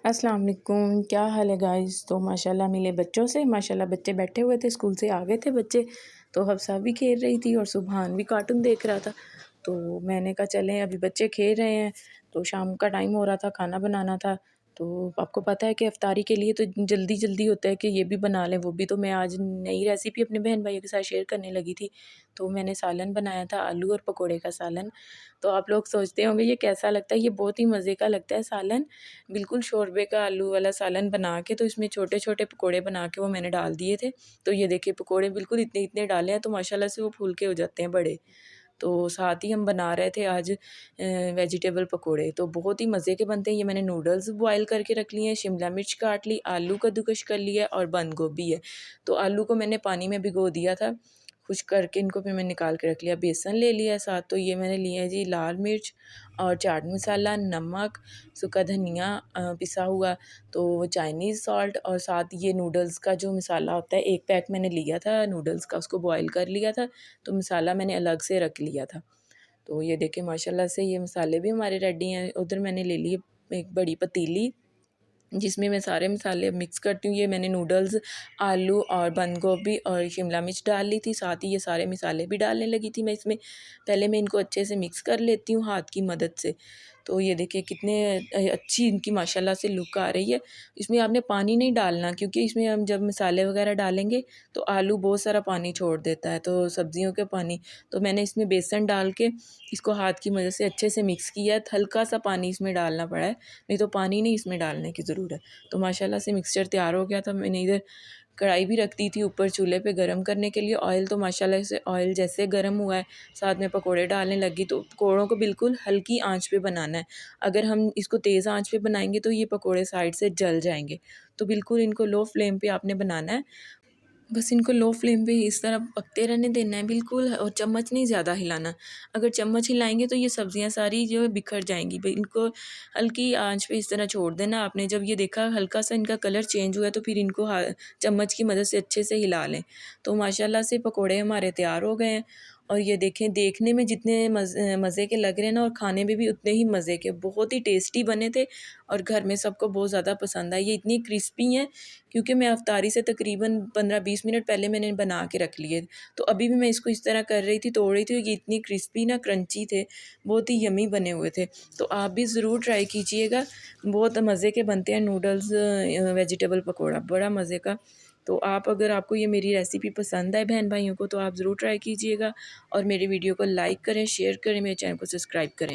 अस्सलाम वालेकुम, क्या हाल है गाइस। तो माशाल्लाह मिले बच्चों से। माशाल्लाह बच्चे बैठे हुए थे, स्कूल से आ गए थे बच्चे। तो हफ्सा भी खेल रही थी और सुबहान भी कार्टून देख रहा था। तो मैंने कहा चलें, अभी बच्चे खेल रहे हैं तो शाम का टाइम हो रहा था, खाना बनाना था। तो आपको पता है कि इफ्तारी के लिए तो जल्दी जल्दी होता है कि ये भी बना लें वो भी। तो मैं आज नई रेसिपी अपने बहन भाइयों के साथ शेयर करने लगी थी। तो मैंने सालन बनाया था, आलू और पकोड़े का सालन। तो आप लोग सोचते होंगे ये कैसा लगता है, ये बहुत ही मज़े का लगता है सालन। बिल्कुल शोरबे का आलू वाला सालन बना के तो इसमें छोटे छोटे पकोड़े बना के वो मैंने डाल दिए थे। तो ये देखिए पकोड़े बिल्कुल इतने इतने डाले हैं तो माशाल्लाह से वो फूल के हो जाते हैं बड़े। तो साथ ही हम बना रहे थे आज वेजिटेबल पकोड़े, तो बहुत ही मज़े के बनते हैं। ये मैंने नूडल्स बॉयल करके रख लिए हैं, शिमला मिर्च काट ली, आलू कद्दूकस कर लिया और बंद गोभी है। तो आलू को मैंने पानी में भिगो दिया था, खुश्क करके इनको फिर मैं निकाल के रख लिया। बेसन ले लिया साथ। तो ये मैंने लिए हैं जी लाल मिर्च और चाट मसाला, नमक, सूखा धनिया पिसा हुआ, तो चाइनीज़ सॉल्ट, और साथ ये नूडल्स का जो मसाला होता है, एक पैक मैंने लिया था नूडल्स का, उसको बॉयल कर लिया था। तो मसाला मैंने अलग से रख लिया था। तो ये देखिए माशाल्लाह से ये मसाले भी हमारे रेडी हैं। उधर मैंने ले ली एक बड़ी पतीली जिसमें मैं सारे मसाले मिक्स करती हूँ। ये मैंने नूडल्स, आलू और बंद गोभी और शिमला मिर्च डाल ली थी, साथ ही ये सारे मसाले भी डालने लगी थी मैं इसमें। पहले मैं इनको अच्छे से मिक्स कर लेती हूँ हाथ की मदद से। तो ये देखिए कितने अच्छी इनकी माशाल्लाह से लुक आ रही है। इसमें आपने पानी नहीं डालना, क्योंकि इसमें हम जब मसाले वगैरह डालेंगे तो आलू बहुत सारा पानी छोड़ देता है, तो सब्जियों के पानी। तो मैंने इसमें बेसन डाल के इसको हाथ की मदद से अच्छे से मिक्स किया है। हल्का सा पानी इसमें डालना पड़ा है, नहीं तो पानी नहीं इसमें डालने की ज़रूरत। तो माशाल्लाह से मिक्सचर तैयार हो गया था। मैंने इधर कढ़ाई भी रख दी थी ऊपर चूल्हे पे गरम करने के लिए ऑयल। तो माशाल्लाह से ऑयल जैसे गरम हुआ है, साथ में पकोड़े डालने लगी। तो पकोड़ों को बिल्कुल हल्की आंच पे बनाना है। अगर हम इसको तेज़ आंच पे बनाएंगे तो ये पकोड़े साइड से जल जाएंगे। तो बिल्कुल इनको लो फ्लेम पे आपने बनाना है। बस इनको लो फ्लेम पे इस तरह पकते रहने देना है बिल्कुल, और चम्मच नहीं ज़्यादा हिलाना। अगर चम्मच हिलाएंगे तो ये सब्जियां सारी जो है बिखर जाएंगी। भाई इनको हल्की आंच पे इस तरह छोड़ देना आपने। जब ये देखा हल्का सा इनका कलर चेंज हुआ है तो फिर इनको चम्मच की मदद से अच्छे से हिला लें। तो माशाल्लाह से पकोड़े हमारे तैयार हो गए हैं। और ये देखें, देखने में जितने मज़े के लग रहे हैं ना, और खाने में भी उतने ही मज़े के, बहुत ही टेस्टी बने थे और घर में सबको बहुत ज़्यादा पसंद आए। ये इतनी क्रिस्पी हैं क्योंकि मैं अफ्तारी से तकरीबन 15-20 मिनट पहले मैंने बना के रख लिए। तो अभी भी मैं इसको इस तरह कर रही थी, तोड़ रही थी, ये इतनी क्रिस्पी ना क्रंची थे, बहुत ही यमी बने हुए थे। तो आप भी ज़रूर ट्राई कीजिएगा, बहुत मज़े के बनते हैं नूडल्स वेजिटेबल पकौड़ा, बड़ा मज़े का। तो आप, अगर आपको ये मेरी रेसिपी पसंद आए बहन भाइयों को, तो आप ज़रूर ट्राई कीजिएगा और मेरी वीडियो को लाइक करें, शेयर करें, मेरे चैनल को सब्सक्राइब करें।